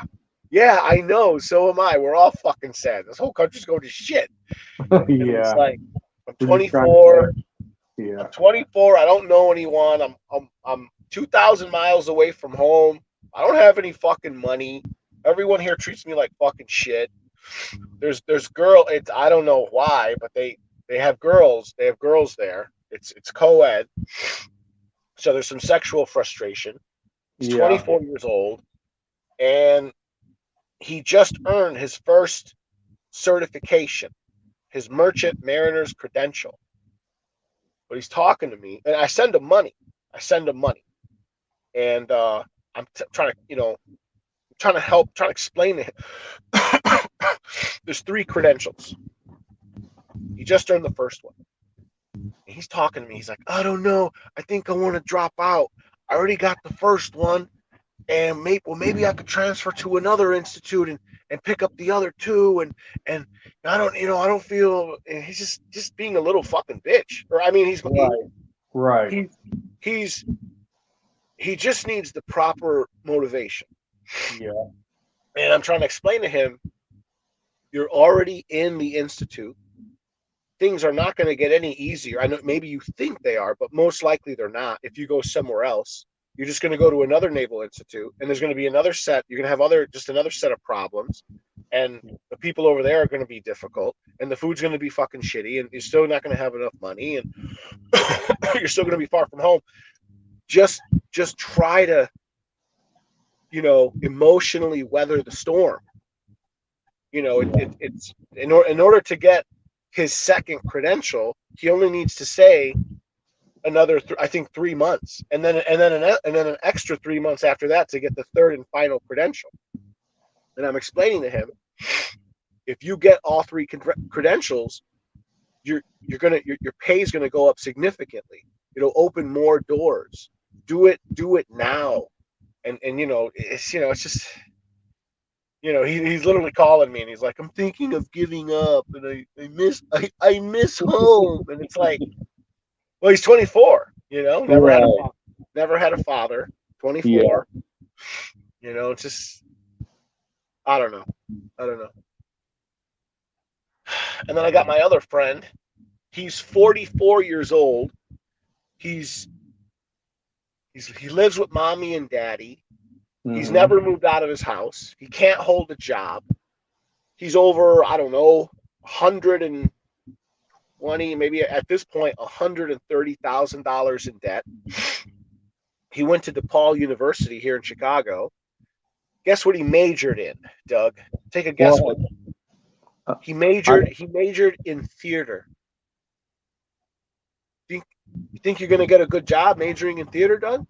I know. So am I. We're all fucking sad. This whole country's going to shit. Yeah. It's like, I'm 24. Yeah. I'm 24. I don't know anyone. I'm 2,000 miles away from home. I don't have any fucking money. Everyone here treats me like fucking shit. There's I don't know why, but they have girls. They have girls there. It's co-ed. So there's some sexual frustration. He's 24 years old, and he just earned his first certification, his Merchant Mariner's credential. But he's talking to me, and I send him money. And I'm trying to help, trying to explain to him. There's 3 credentials. He just earned the first one. And he's talking to me. He's like, I don't know. I think I want to drop out. I already got the first one, and maybe I could transfer to another institute and pick up the other two, and I don't feel. And he's just being a little fucking bitch. Or I mean, Right. he just needs the proper motivation. Yeah. And I'm trying to explain to him, you're already in the institute. Things are not going to get any easier. I know maybe you think they are, but most likely they're not. If you go somewhere else, you're just going to go to another naval institute, and there's going to be another set. You're going to have another set of problems, and the people over there are going to be difficult, and the food's going to be fucking shitty, and you're still not going to have enough money, and you're still going to be far from home. Just try to, emotionally weather the storm. It's in order to get his second credential, he only needs to say another, I think, 3 months, and then an extra 3 months after that to get the third and final credential. And I'm explaining to him, if you get all three credentials, your pay is gonna go up significantly. It'll open more doors. Do it now, and it's just. He's literally calling me, and he's like, "I'm thinking of giving up, and I miss home." And it's like, well, he's 24, never had a father, 24. Yeah. It's just, I don't know. And then I got my other friend. He's 44 years old. He lives with mommy and daddy. He's never moved out of his house. He can't hold a job. He's over, I don't know, 120, maybe at this point, $130,000 in debt. He went to DePaul University here in Chicago. Guess what he majored in, Doug? Take a guess. Well, He majored in theater. You think you're going to get a good job majoring in theater, Doug?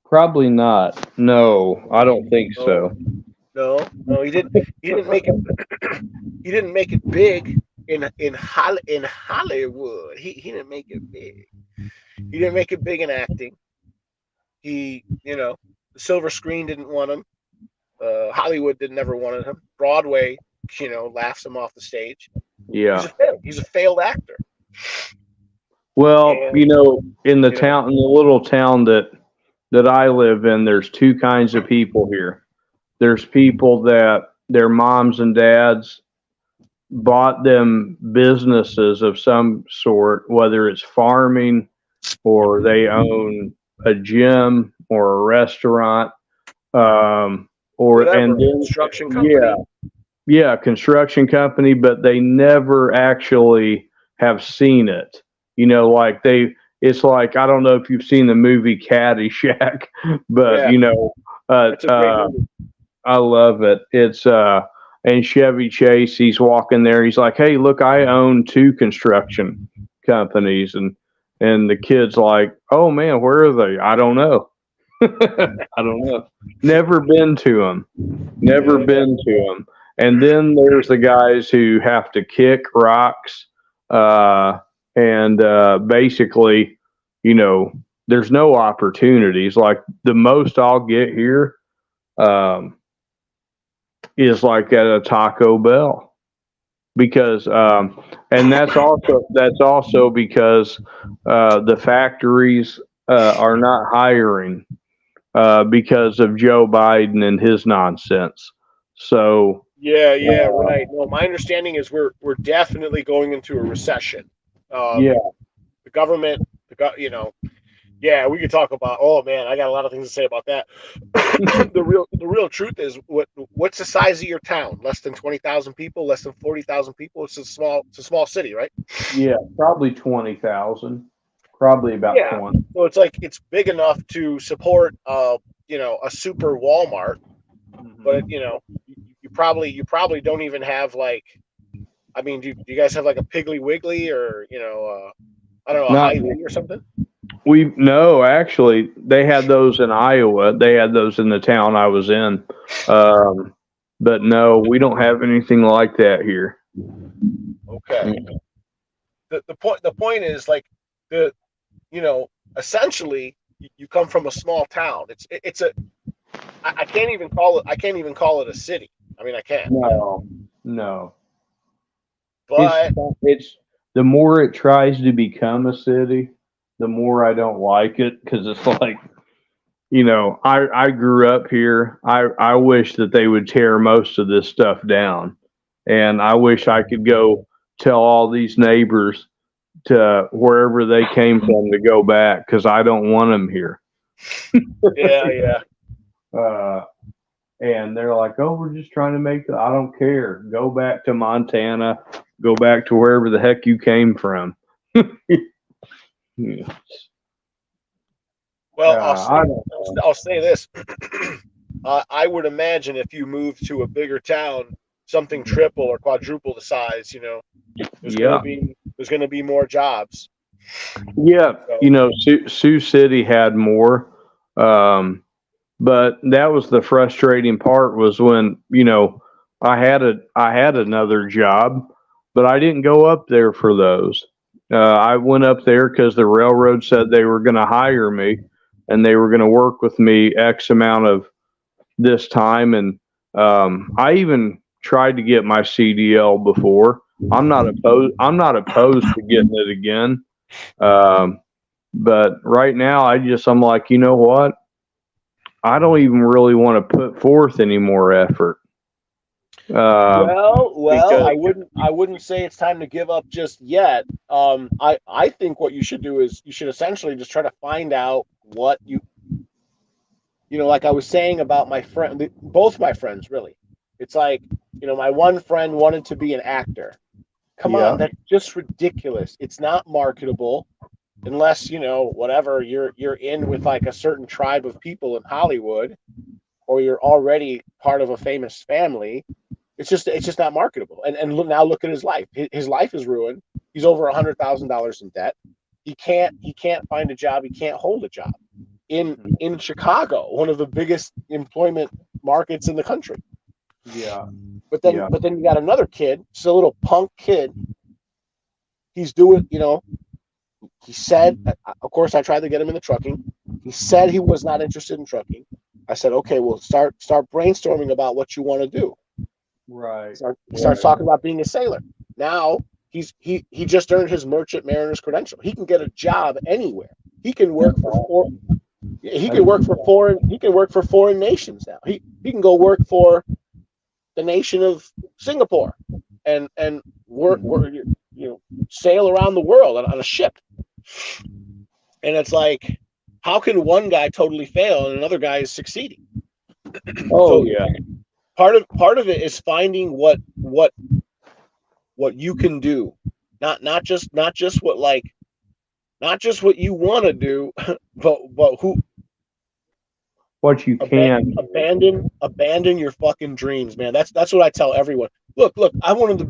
Probably not. No, I don't think so. No, he didn't make it. He didn't make it big in Hollywood. He didn't make it big. He didn't make it big in acting. The silver screen didn't want him. Hollywood never wanted him. Broadway, laughs him off the stage. Yeah. He's a failed actor. Well, in the town, in the little town that I live in, there's two kinds of people here. There's people that their moms and dads bought them businesses of some sort, whether it's farming or they own a gym or a restaurant, construction company. Yeah, construction company, but they never actually have seen it. It's like, I don't know if you've seen the movie Caddyshack, but It's a great movie. I love it. It's and Chevy Chase, he's walking there. He's like, "Hey, look, I own 2 construction companies," and the kid's like, "Oh man, where are they? I don't know. I don't know. Never been to them. Never been to them." And then there's the guys who have to kick rocks, and basically, there's no opportunities. Like the most I'll get here is like at a Taco Bell, because and that's also because the factories are not hiring because of Joe Biden and his nonsense. So right. No, my understanding is we're definitely going into a recession. The government, we could talk about. Oh man, I got a lot of things to say about that. The real truth is, what's the size of your town? Less than 20,000 people, less than 40,000 people. It's a small city, right? Yeah, probably 20,000. Probably about 20. So it's like it's big enough to support a super Walmart, but you probably don't even have like. I mean, do you guys have like a Piggly Wiggly or I don't know, a Hy-Vee or something? No, actually, they had those in Iowa. They had those in the town I was in. But no, we don't have anything like that here. Okay. The point is like essentially you come from a small town. It's a I can't even call it a city. I mean, I can't. No. But It's the more it tries to become a city, the more I don't like it because it's like, I grew up here. I wish that they would tear most of this stuff down, and I wish I could go tell all these neighbors to wherever they came from to go back because I don't want them here. yeah. And they're like, "Oh, we're just trying to make it." I don't care. Go back to Montana. Go back to wherever the heck you came from. Yeah. Well, I'll say this. I would imagine if you moved to a bigger town, something triple or quadruple the size, there's going to be more jobs. Yeah, Sioux City had more, but that was the frustrating part was when I had another job, but I didn't go up there for those. I went up there because the railroad said they were going to hire me and they were going to work with me X amount of this time, and I even tried to get my CDL before. I'm not opposed to getting it again. But right now I'm like, you know what? I don't even really want to put forth any more effort. I wouldn't say it's time to give up just yet. I think what you should do is you should essentially just try to find out what like I was saying about my friend, both my friends really. It's like, my one friend wanted to be an actor. Come on, that's just ridiculous. It's not marketable unless, whatever, you're in with like a certain tribe of people in Hollywood or you're already part of a famous family. It's just not marketable. And now look at his life. His life is ruined. He's over $100,000 in debt. He can't find a job. He can't hold a job in Chicago, one of the biggest employment markets in the country. Yeah. But then you got another kid, just a little punk kid. He's doing, he said, of course, I tried to get him into trucking. He said he was not interested in trucking. I said, okay, well, start brainstorming about what you want to do. Right. He starts talking about being a sailor. Now he just earned his merchant mariner's credential. He can get a job anywhere. He can work for foreign nations now. He can go work for the nation of Singapore and work sail around the world on a ship. And it's like, how can one guy totally fail and another guy is succeeding? Part of it is finding what you can do, not just what you want to do, but what you can abandon your fucking dreams, man. That's what I tell everyone. Look, I went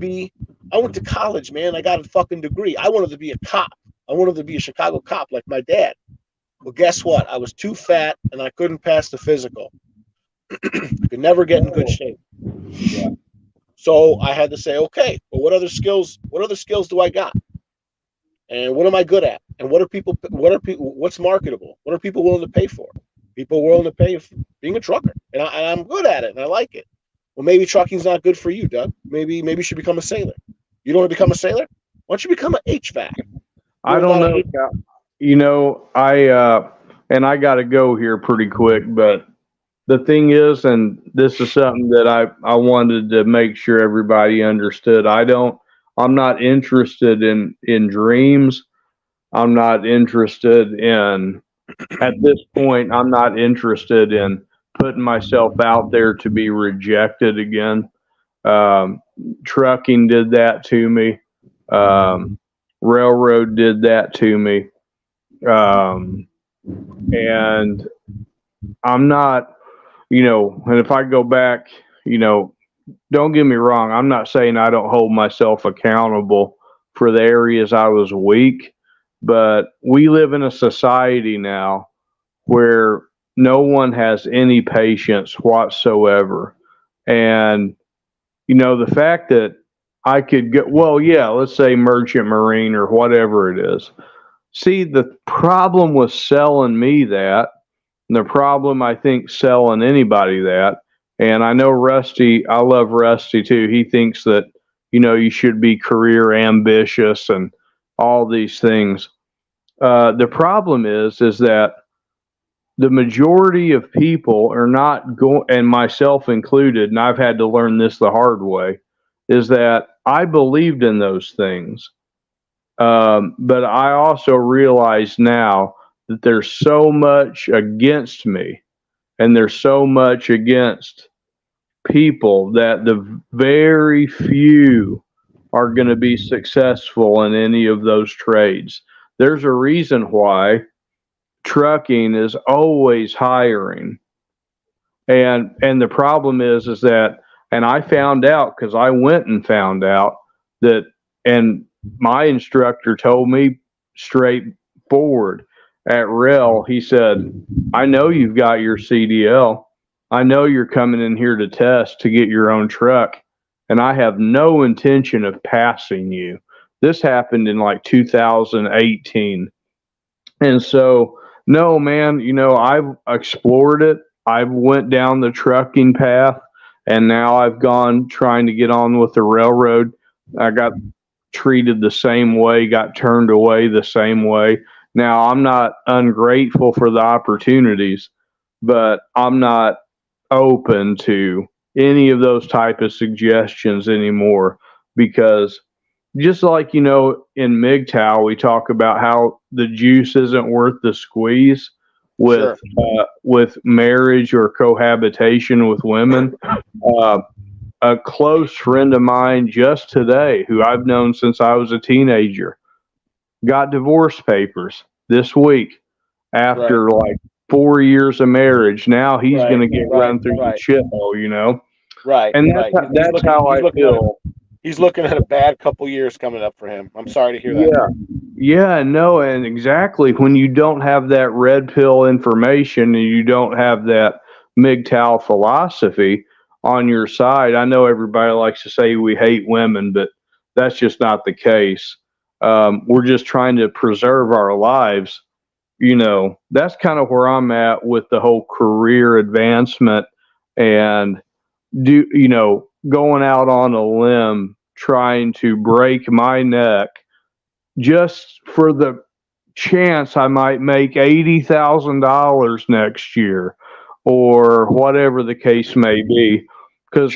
to college, man. I got a fucking degree. I wanted to be a cop. I wanted to be a Chicago cop like my dad. Well, guess what? I was too fat and I couldn't pass the physical. I could never get in good shape. Yeah. So I had to say, okay, well, what other skills do I got? And what am I good at? And what's marketable? What are people willing to pay for? People willing to pay for being a trucker. And I'm good at it and I like it. Well, maybe trucking's not good for you, Doug. Maybe you should become a sailor. You don't want to become a sailor? Why don't you become an HVAC? I don't know. I got to go here pretty quick, but the thing is, and this is something that I wanted to make sure everybody understood. I'm not interested in dreams. I'm not interested in, at this point, I'm not interested in putting myself out there to be rejected again. Trucking did that to me. Railroad did that to me. And I'm not, and if I go back, don't get me wrong. I'm not saying I don't hold myself accountable for the areas I was weak, but we live in a society now where no one has any patience whatsoever. And, the fact that I could go, let's say merchant marine or whatever it is. See, the problem with selling me that And the problem, I think, selling anybody that, and I know Rusty, I love Rusty too. He thinks that, you should be career ambitious and all these things. The problem is that the majority of people are not going, and myself included, and I've had to learn this the hard way, is that I believed in those things. But I also realize now that there's so much against me, and there's so much against people, that the very few are going to be successful in any of those trades. There's a reason why trucking is always hiring. And the problem is that, and I found out, because I went and found out that, and my instructor told me straightforward at REL, he said, I know you've got your CDL. I know you're coming in here to test to get your own truck, and I have no intention of passing you. This happened in like 2018. And so, no, man, I've explored it. I've went down the trucking path, and now I've gone trying to get on with the railroad. I got treated the same way, got turned away the same way. Now, I'm not ungrateful for the opportunities, but I'm not open to any of those type of suggestions anymore, because just like, in MGTOW, we talk about how the juice isn't worth the squeeze with with marriage or cohabitation with women. A close friend of mine just today, who I've known since I was a teenager, got divorce papers this week after like 4 years of marriage. Now he's going to get run through the shithole, Right. And that's how I feel. He's looking at a bad couple years coming up for him. I'm sorry to hear that. Yeah, no, and exactly, when you don't have that red pill information and you don't have that MGTOW philosophy on your side. I know everybody likes to say we hate women, but that's just not the case. We're just trying to preserve our lives. That's kind of where I'm at with the whole career advancement, and going out on a limb trying to break my neck just for the chance I might make $80,000 next year, or whatever the case may be. Because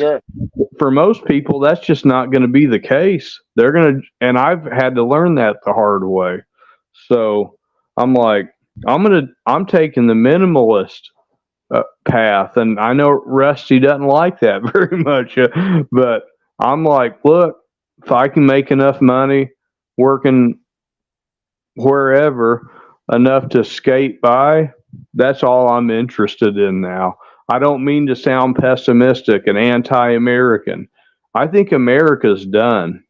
for most people, that's just not going to be the case. They're going to, and I've had to learn that the hard way. So I'm like, I'm taking the minimalist path, and I know Rusty doesn't like that very much, but I'm like, look, if I can make enough money working wherever enough to skate by, that's all I'm interested in now. I don't mean to sound pessimistic and anti-American. I think America's done.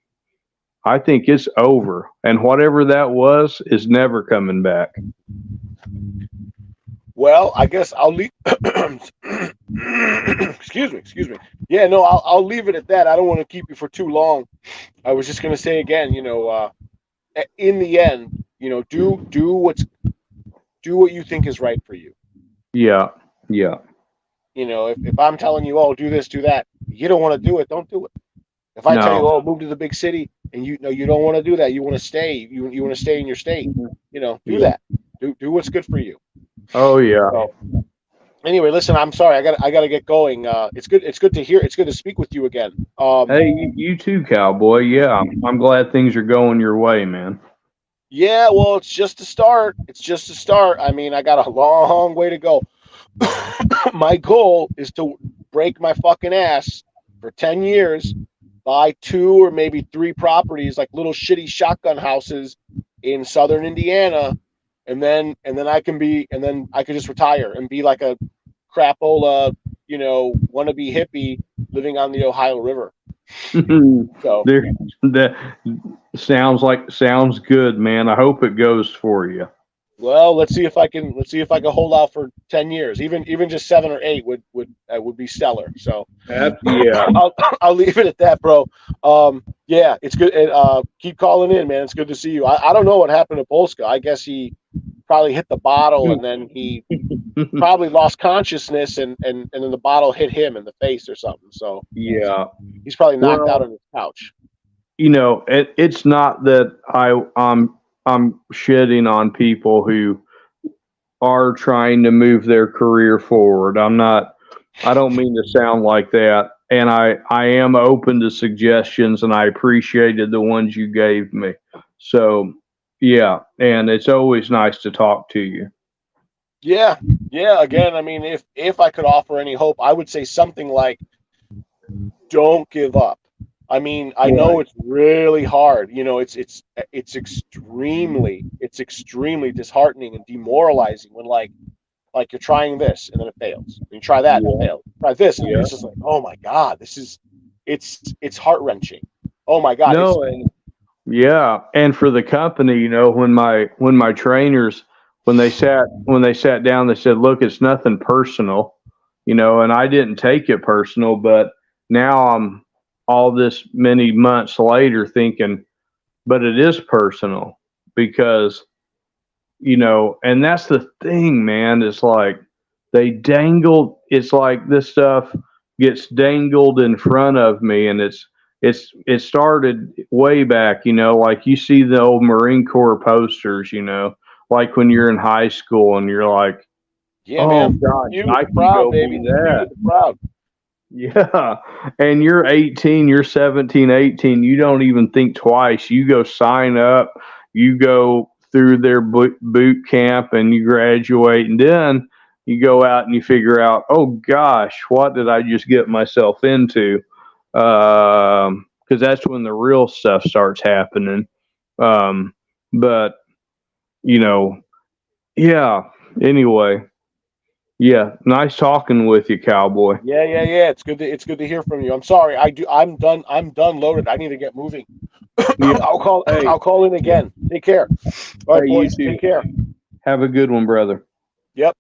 I think it's over, and whatever that was is never coming back. Well, I guess I'll leave. Excuse me. Yeah, no, I'll leave it at that. I don't want to keep you for too long. I was just going to say again, in the end, do what you think is right for you. Yeah. If I'm telling you, oh, do this, do that, you don't want to do it, don't do it. If I tell you, oh, move to the big city, and you don't want to do that, you want to stay, you want to stay in your state, do that. Do what's good for you. Oh yeah. So, anyway, listen, I'm sorry, I got to get going. It's good to speak with you again. Hey, you too, cowboy. Yeah, I'm glad things are going your way, man. Yeah, well, it's just a start. I mean, I got a long way to go. My goal is to break my fucking ass for 10 years, buy 2 or maybe 3 properties, like little shitty shotgun houses in southern Indiana, and then I can just retire and be like a crapola, wannabe hippie living on the Ohio River. So that sounds good, man. I hope it goes for you. Well, let's see if I can hold out for 10 years. Even just 7 or 8 would be stellar. So yeah, I'll leave it at that, bro. Yeah, it's good. Keep calling in, man. It's good to see you. I don't know what happened to Polska. I guess he probably hit the bottle, and then he probably lost consciousness, and then the bottle hit him in the face or something. So Yeah. he's probably knocked Well, out on his couch. It's not that I'm shitting on people who are trying to move their career forward. I don't mean to sound like that. And I am open to suggestions, and I appreciated the ones you gave me. So yeah, and it's always nice to talk to you. Yeah. Again, I mean, if I could offer any hope, I would say something like, don't give up. I mean, I know it's really hard. It's extremely disheartening and demoralizing when like you're trying this and then it fails. And you try that and it fails. Try this and it's just like, oh my God, it's heart-wrenching. Oh my God. Yeah, and for the company, when my trainers, when they sat down, they said, "Look, it's nothing personal," and I didn't take it personal, but now I'm all this many months later thinking, but it is personal because, and that's the thing, man. It's like it's like this stuff gets dangled in front of me, and it started way back, like you see the old Marine Corps posters, like when you're in high school and you're like, yeah, oh man, God, I can proud, go baby. be that. Proud. Yeah. And you're 18, you're 17, 18. You don't even think twice. You go sign up, you go through their boot camp, and you graduate. And then you go out and you figure out, oh gosh, what did I just get myself into? Because that's when the real stuff starts happening. But, yeah. Anyway. Yeah, nice talking with you, cowboy. Yeah. It's good to hear from you. I'm sorry. I'm done loaded. I need to get moving. Yeah. I'll call in again. Take care. All right, Hey, boys. you too. Take care. Have a good one, brother. Yep.